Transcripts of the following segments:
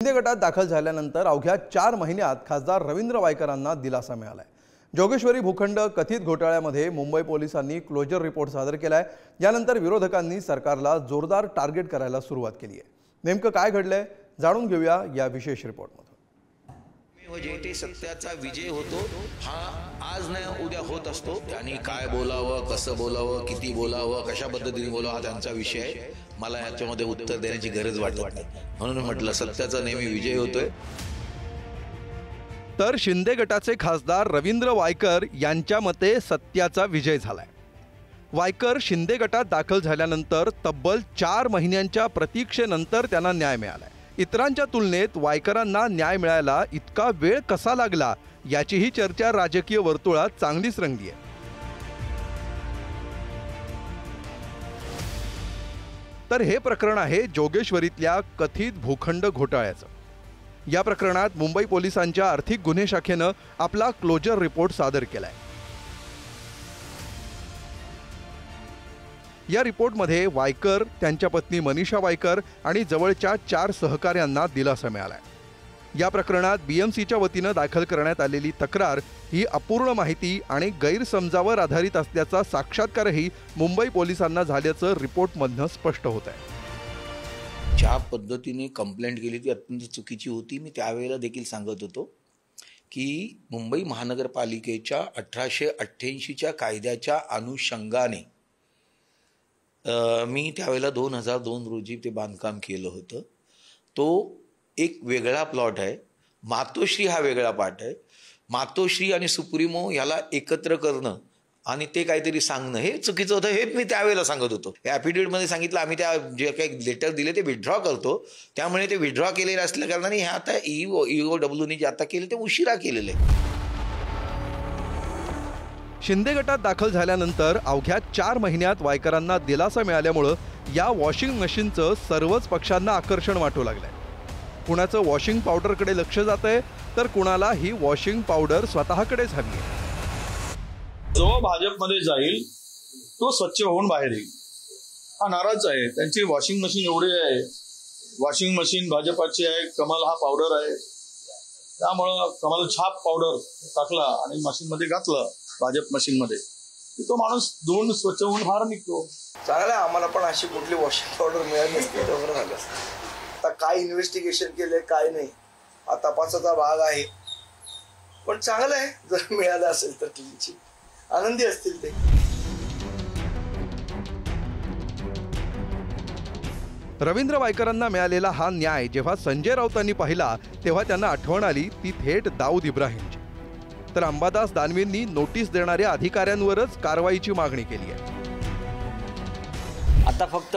शिंदे गटात दाखल झाल्यानंतर अवघ्या 4 महिन्यात खासदार रवींद्र वायकरांना दिलासा मिळालाय। जोगेश्वरी भूखंड कथित घोटाळ्यामध्ये मुंबई पोलिसांनी क्लोजर रिपोर्ट सादर केलाय। यानंतर विरोधकांनी सरकारला जोरदार टार्गेट करायला सुरुवात केली आहे। नेमकं काय घडलंय जाणून घेऊया या विशेष रिपोर्टमध्ये। जेथे सत्याचा विजय होतो हा आज नाही उद्या होत असतो। त्यांनी काय बोलावं, कसं बोलावं, किती बोलावं, कशा पद्धतीने बोलावं हा त्यांचा विषय आहे। मला याच्यामध्ये उत्तर देण्याची गरज वाटत नाही, म्हणून म्हटलं सत्याचा नेहमी विजय होतोय। तर शिंदे गटाचे खासदार रवींद्र वायकर यांच्या मते सत्याचा विजय झालाय। वायकर शिंदे गटात दाखल झाल्यानंतर तब्बल 4 महिन्यांच्या प्रतीक्षेनंतर त्यांना न्याय मिळालाय। इतरांच्या तुलनेत वायकरांना न्याय मिळायला इतका वेळ कसा लागला याचीही चर्चा राजकीय वर्तुळात चांगलीच रंगली आहे। तर हे प्रकरण आहे जोगेश्वरीतल्या कथित भूखंड घोटाळ्याचं। या प्रकरणात मुंबई पोलिसांच्या आर्थिक गुन्हे शाखेनं आपला क्लोजर रिपोर्ट सादर केलाय। या रिपोर्टमध्ये वायकर, त्यांच्या पत्नी मनीषा वायकर आणि जवळच्या 4 सहकाऱ्यांना दिलासा मिळालाय। या प्रकरणात बीएमसीच्या वतीनं दाखल करण्यात आलेली तक्रार ही अपूर्ण माहिती आणि गैरसमजावर आधारित असल्याचा साक्षात्कारही मुंबई पोलिसांना झाल्याचं रिपोर्टमधनं स्पष्ट होत आहे। ज्या पद्धतीने कंप्लेंट केली ती अत्यंत चुकीची होती। मी त्यावेळेला देखील सांगत होतो की मुंबई महानगरपालिकेच्या 1888च्या कायद्याच्या अनुषंगाने मी त्यावेळेला 2002 रोजी ते बांधकाम केलं होतं। तो एक वेगळा प्लॉट आहे, मातोश्री हा वेगळा पार्ट आहे। मातोश्री आणि सुप्रीमो याला एकत्र करणं आणि ते काहीतरी सांगणं हे चुकीचं होतं, हे मी त्यावेळेला सांगत होतो। ॲफिडेविटमध्ये सांगितलं आम्ही त्या जे काही लेटर दिले ते विथड्रॉ करतो, त्यामुळे ते विथड्रॉ केलेलं असल्या कारणाने हे आता EOWने जे आता केले ते उशिरा केलेलं आहे। शिंदे गटात दाखल झाल्यानंतर अवघ्या 4 महिन्यात वायकरांना दिलासा मिळाल्यामुळे या वॉशिंग मशीनचं सर्वच पक्षांना आकर्षण वाटू लागलंय। कुणाचं वॉशिंग पावडरकडे लक्ष जातंय तर कुणाला ही वॉशिंग पावडर स्वतःकडेच हवी आहे। जो भाजपमध्ये जाईल तो स्वच्छ होऊन बाहेर येईल हा नाराज आहे। त्यांची वॉशिंग मशीन एवढी आहे, वॉशिंग मशीन भाजपाची आहे, कमल हा पावडर आहे, त्यामुळं कमल छाप पावडर टाकला आणि मशीनमध्ये घातलं भाजप मशीनमध्ये, तो माणूस धुवून स्वच्छ होऊन बाहेर निघतो। चांगलं आहे, आम्हाला पण अशी कुठली वॉशिंग पावडर मिळाली नसते तर बरं झालं असतं। आता काय इन्व्हेस्टिगेशन केलंय काय नाही हा तपासाचा भाग आहे, पण चांगलं आहे जर मिळालं असेल तर क्लीनची आनंदी असतील ते। रवींद्र वायकरांना मिळालेला हा न्याय जेव्हा संजय राऊतांनी पाहिला तेव्हा त्यांना आठवण आली ती थेट दाऊद इब्राहिमची। तर अंबादास दानवेंनी नोटीस देणाऱ्या अधिकाऱ्यांवरच कारवाईची मागणी केली आहे। आता फक्त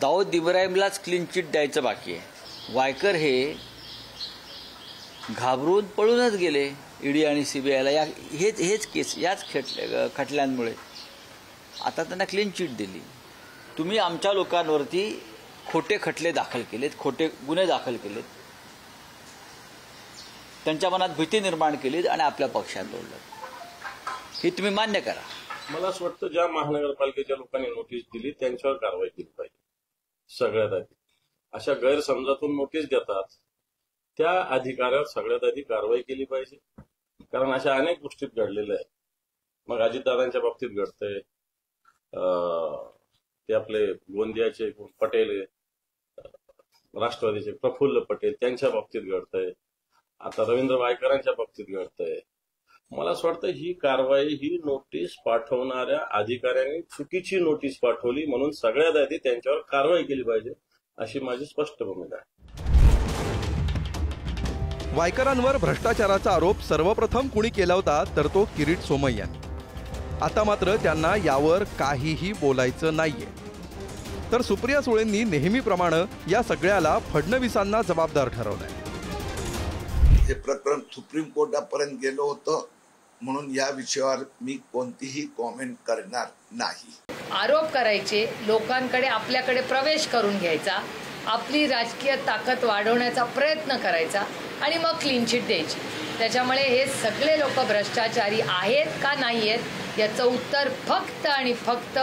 दाऊद इब्राहिमलाच क्लीन चिट द्यायचं बाकी आहे। वायकर हे घाबरून पळूनच गेले ईडी आणि सीबीआयला हेच केस याच खटल्यांमुळे। आता त्यांना क्लीन चिट दिली। तुम्ही आमच्या लोकांवरती खोटे खटले दाखल केलेत, खोटे गुन्हे दाखल केलेत, त्यांच्या मनात भीती निर्माण केली आणि आपल्या पक्षात जोडलं। हे तुम्ही मान्य करा। मला असं वाटतं ज्या महानगरपालिकेच्या लोकांनी नोटीस दिली त्यांच्यावर कारवाई केली पाहिजे। सगळ्यात आधी अशा गैरसमजातून नोटीस देतात त्या अधिकाऱ्यावर सगळ्यात आधी कारवाई केली पाहिजे, कारण अशा अनेक गोष्टीत घडलेल्या आहेत। मग अजितदादांच्या बाबतीत घडतंय, ते आपले गोंदियाचे पटेल, राष्ट्रवादीचे प्रफुल्ल पटेल त्यांच्या बाबतीत घडतंय, आता रवींद्र वायकरांच्या बाबतीत घडतंय। मला असं वाटतं ही कारवाई ही नोटीस पाठवणाऱ्या अधिकाऱ्यांनी चुकीची नोटीस पाठवली, म्हणून सगळ्यात आधी त्यांच्यावर कारवाई केली पाहिजे अशी माझी स्पष्ट भूमिका आहे। वायकरांवर भ्रष्टाचाराचा आरोप सर्वप्रथम कुणी केला होता तर तो किरीट सोमय्या। आता मात्र त्यांना यावर काहीही बोलायचं नाहीये। तर सुप्रिया सुळेंनी नेहमीप्रमाणे या सगळ्याला फडणवीसांना जबाबदार ठरवलंय। हे प्रकरण सुप्रीम कोर्टापर्यंत गेलं होतं, म्हणून या विषयावर मी कोणतीही कॉमेंट करणार नाही। आरोप करायचे, लोकांकडे आपल्याकडे प्रवेश करून घ्यायचा, आपली राजकीय ताकद वाढवण्याचा प्रयत्न करायचा आणि मग क्लीन चिट द्यायची। त्याच्यामुळे हे सगळे लोक भ्रष्टाचारी आहेत का नाही आहेत याचं उत्तर फक्त आणि फक्त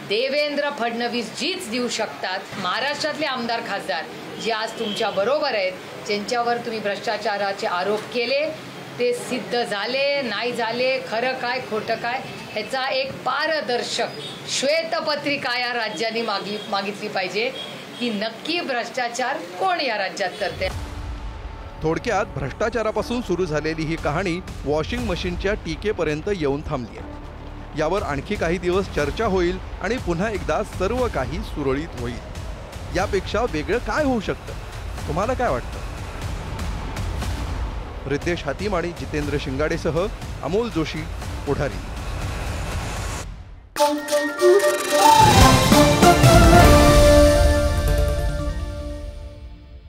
देवेंद्र फडणवीस जीच देऊ शकतात। महाराष्ट्रातले आमदार खासदार जे आज तुमच्या बरोबर आहेत, ज्यांच्यावर तुम्ही भ्रष्टाचाराचे आरोप केले ते सिद्ध झाले नाही झाले, खरं काय खोटं काय ह्याचा एक पारदर्शक श्वेतपत्रिका या राज्यांनी मागितली पाहिजे की नक्की भ्रष्टाचार कोण या राज्यात करते. थोडक्यात भ्रष्टाचारापासून सुरू झालेली ही कहाणी वॉशिंग मशीनच्या टीकेपर्यंत येऊन थांबली आहे. यावर आणखी काही दिवस चर्चा होईल आणि पुन्हा एकदा सर्व काही सुरळीत होईल. यापेक्षा वेगळं काय होऊ शकतं? तुम्हाला काय वाटतं? रितेश हातीम आणि जितेंद्र शिंगाडेसह अमोल जोशी, पुढारी.